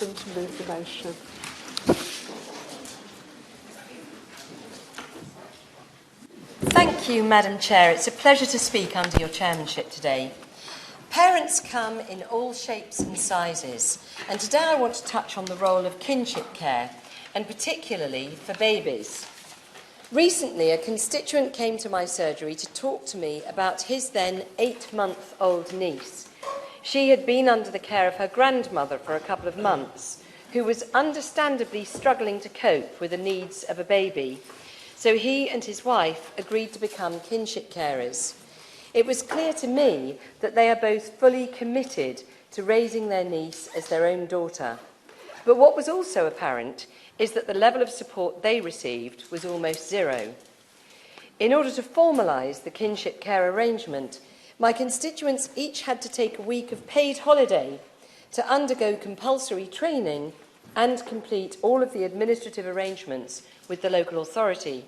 person to move the motion. Thank you, Madam Chair. It's a pleasure to speak under your chairmanship today. Parents come in all shapes and sizes, and today I want to touch on the role of kinship care, and particularly for babies. Recently, a constituent came to my surgery to talk to me about his then 8-month-old niece. She had been under the care of her grandmother for a couple of months, who was understandably struggling to cope with the needs of a baby. So he and his wife agreed to become kinship carers. It was clear to me that they are both fully committed to raising their niece as their own daughter. But what was also apparent is that the level of support they received was almost zero. In order to formalise the kinship care arrangement, my constituents each had to take a week of paid holiday to undergo compulsory training and complete all of the administrative arrangements with the local authority.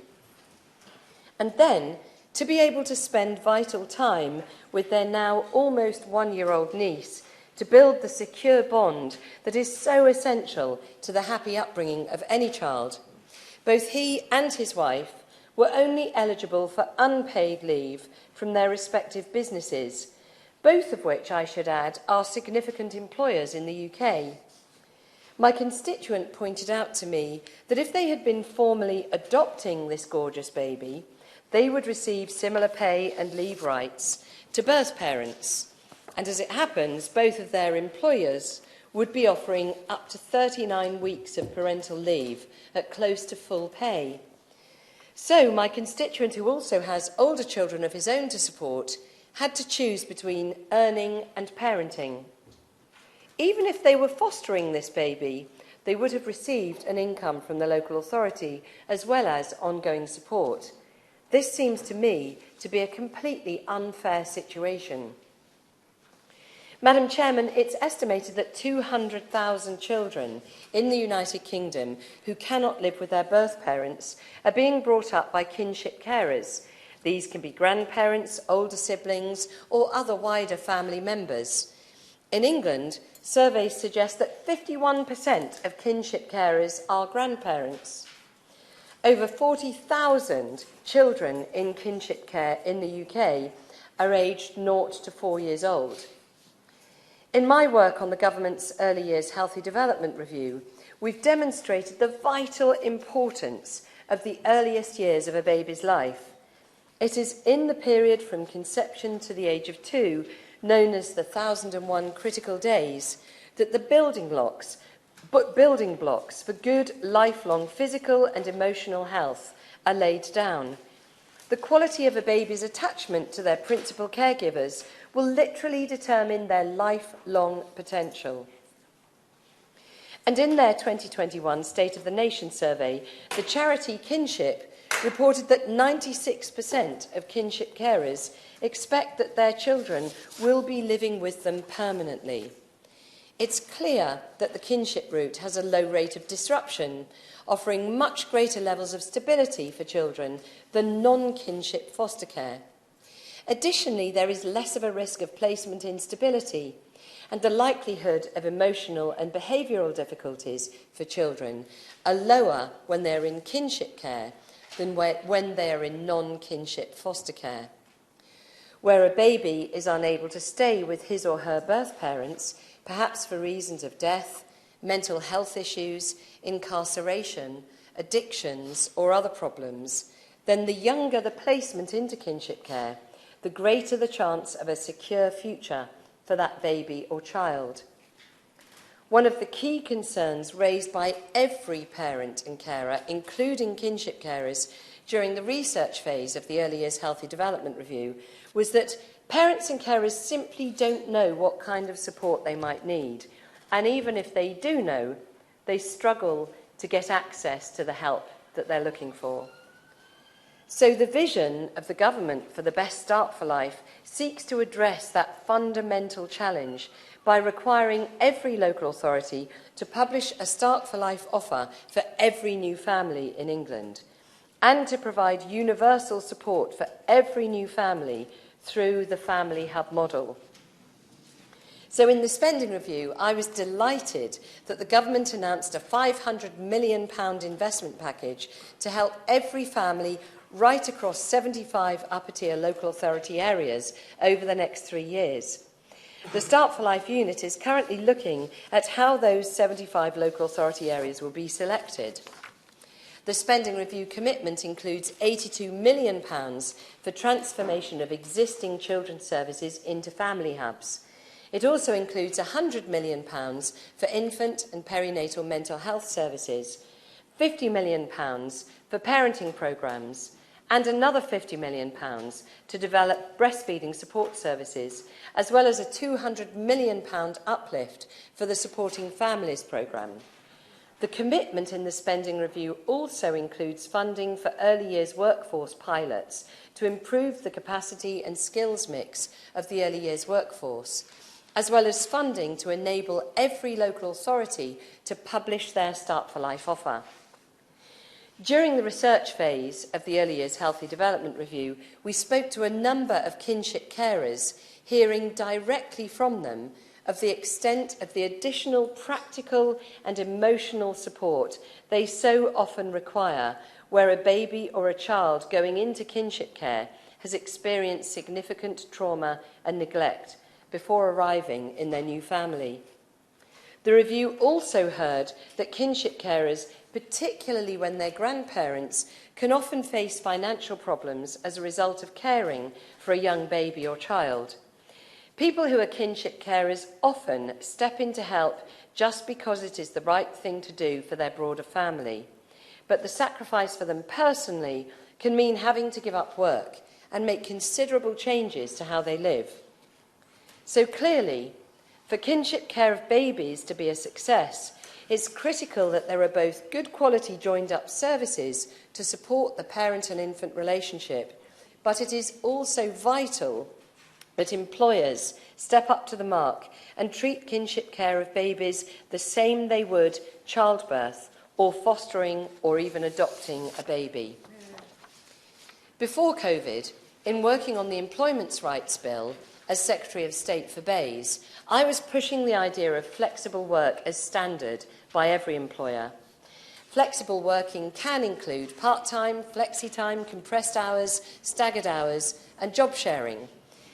And then to be able to spend vital time with their now almost 1-year-old niece to build the secure bond that is so essential to the happy upbringing of any child. Both he and his wife were only eligible for unpaid leave from their respective businesses, both of which, I should add, are significant employers in the UK. My constituent pointed out to me that if they had been formally adopting this gorgeous baby, they would receive similar pay and leave rights to birth parents. And as it happens, both of their employers would be offering up to 39 weeks of parental leave at close to full pay. So my constituent, who also has older children of his own to support, had to choose between earning and parenting. Even if they were fostering this baby, they would have received an income from the local authority as well as ongoing support. This seems to me to be a completely unfair situation. Madam Chairman, it's estimated that 200,000 children in the United Kingdom who cannot live with their birth parents are being brought up by kinship carers. These can be grandparents, older siblings, or other wider family members. In England, surveys suggest that 51% of kinship carers are grandparents. Over 40,000 children in kinship care in the UK are aged 0 to 4 years old. In my work on the government's Early Years Healthy Development Review, we've demonstrated the vital importance of the earliest years of a baby's life. It is in the period from conception to the age of 2, known as the 1001 critical days, that the building blocks for good lifelong physical and emotional health are laid down. The quality of a baby's attachment to their principal caregivers will literally determine their lifelong potential. And in their 2021 State of the Nation survey, the charity Kinship reported that 96% of kinship carers expect that their children will be living with them permanently. It's clear that the kinship route has a low rate of disruption, offering much greater levels of stability for children than non-kinship foster care. Additionally, there is less of a risk of placement instability, and the likelihood of emotional and behavioural difficulties for children are lower when they're in kinship care than when they are in non-kinship foster care. Where a baby is unable to stay with his or her birth parents, perhaps for reasons of death, mental health issues, incarceration, addictions, or other problems, then the younger the placement into kinship care, the greater the chance of a secure future for that baby or child. One of the key concerns raised by every parent and carer, including kinship carers, during the research phase of the Early Years Healthy Development Review was that parents and carers simply don't know what kind of support they might need. And even if they do know, they struggle to get access to the help that they're looking for. So the vision of the government for the Best Start for Life seeks to address that fundamental challenge by requiring every local authority to publish a Start for Life offer for every new family in England, and to provide universal support for every new family through the Family Hub model. So in the spending review, I was delighted that the government announced a £500 million investment package to help every family right across 75 upper-tier local authority areas over the next 3 years. The Start for Life unit is currently looking at how those 75 local authority areas will be selected. The spending review commitment includes £82 million for transformation of existing children's services into family hubs. It also includes £100 million for infant and perinatal mental health services, £50 million for parenting programmes, and another £50 million to develop breastfeeding support services, as well as a £200 million uplift for the Supporting Families programme. The commitment in the spending review also includes funding for early years workforce pilots to improve the capacity and skills mix of the early years workforce, as well as funding to enable every local authority to publish their Start for Life offer. During the research phase of the Early Years Healthy Development Review, we spoke to a number of kinship carers, hearing directly from them of the extent of the additional practical and emotional support they so often require where a baby or a child going into kinship care has experienced significant trauma and neglect before arriving in their new family. The review also heard that kinship carers, particularly when they're grandparents, can often face financial problems as a result of caring for a young baby or child. People who are kinship carers often step in to help just because it is the right thing to do for their broader family. But the sacrifice for them personally can mean having to give up work and make considerable changes to how they live. So clearly, for kinship care of babies to be a success, it's critical that there are both good quality joined-up services to support the parent and infant relationship, but it is also vital that employers step up to the mark and treat kinship care of babies the same they would childbirth or fostering or even adopting a baby. Before COVID, in working on the Employment Rights Bill as Secretary of State for BEIS, I was pushing the idea of flexible work as standard by every employer. Flexible working can include part-time, flexi-time, compressed hours, staggered hours, and job sharing.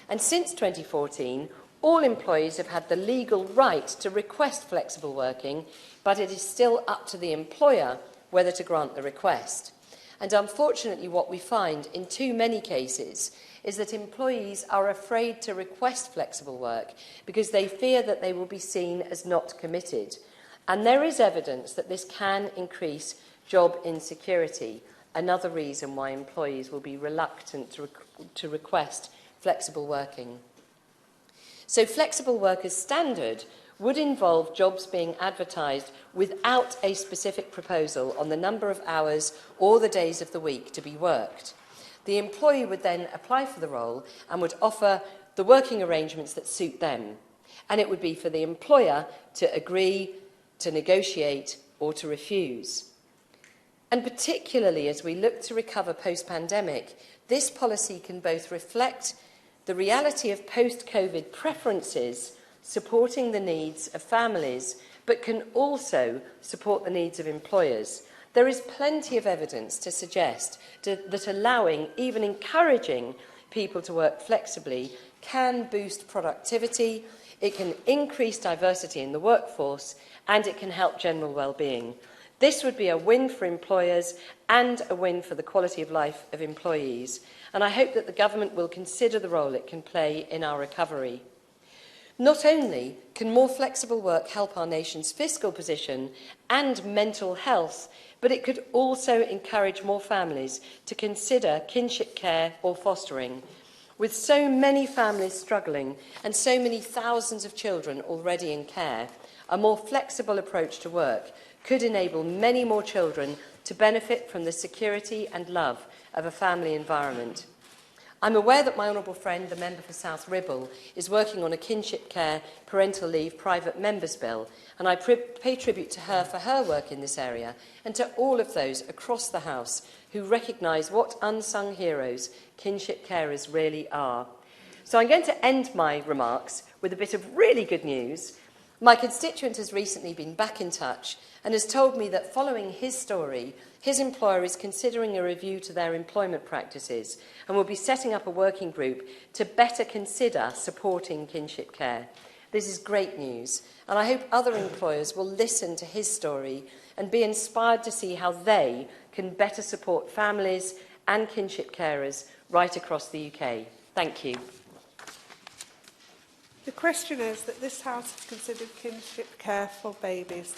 And since 2014, all employees have had the legal right to request flexible working, but it is still up to the employer whether to grant the request. And unfortunately, what we find in too many cases is that employees are afraid to request flexible work because they fear that they will be seen as not committed. And there is evidence that this can increase job insecurity, another reason why employees will be reluctant to request flexible working. So flexible work as standard would involve jobs being advertised without a specific proposal on the number of hours or the days of the week to be worked. The employee would then apply for the role and would offer the working arrangements that suit them. And it would be for the employer to agree, to negotiate, or to refuse. And particularly as we look to recover post-pandemic, this policy can both reflect the reality of post-COVID preferences supporting the needs of families, but can also support the needs of employers. There is plenty of evidence to suggest that allowing, even encouraging, people to work flexibly can boost productivity, it can increase diversity in the workforce, and it can help general well-being. This would be a win for employers and a win for the quality of life of employees, and I hope that the government will consider the role it can play in our recovery. Not only can more flexible work help our nation's fiscal position and mental health, but it could also encourage more families to consider kinship care or fostering. With so many families struggling and so many thousands of children already in care, a more flexible approach to work could enable many more children to benefit from the security and love of a family environment. I'm aware that my honourable friend, the member for South Ribble, is working on a kinship care parental leave private members bill, and I pay tribute to her for her work in this area and to all of those across the House who recognise what unsung heroes kinship carers really are. So I'm going to end my remarks with a bit of really good news. My constituent has recently been back in touch and has told me that following his story, his employer is considering a review to their employment practices and will be setting up a working group to better consider supporting kinship care. This is great news, and I hope other employers will listen to his story and be inspired to see how they can better support families and kinship carers right across the UK. Thank you. The question is that this House has considered kinship care for babies.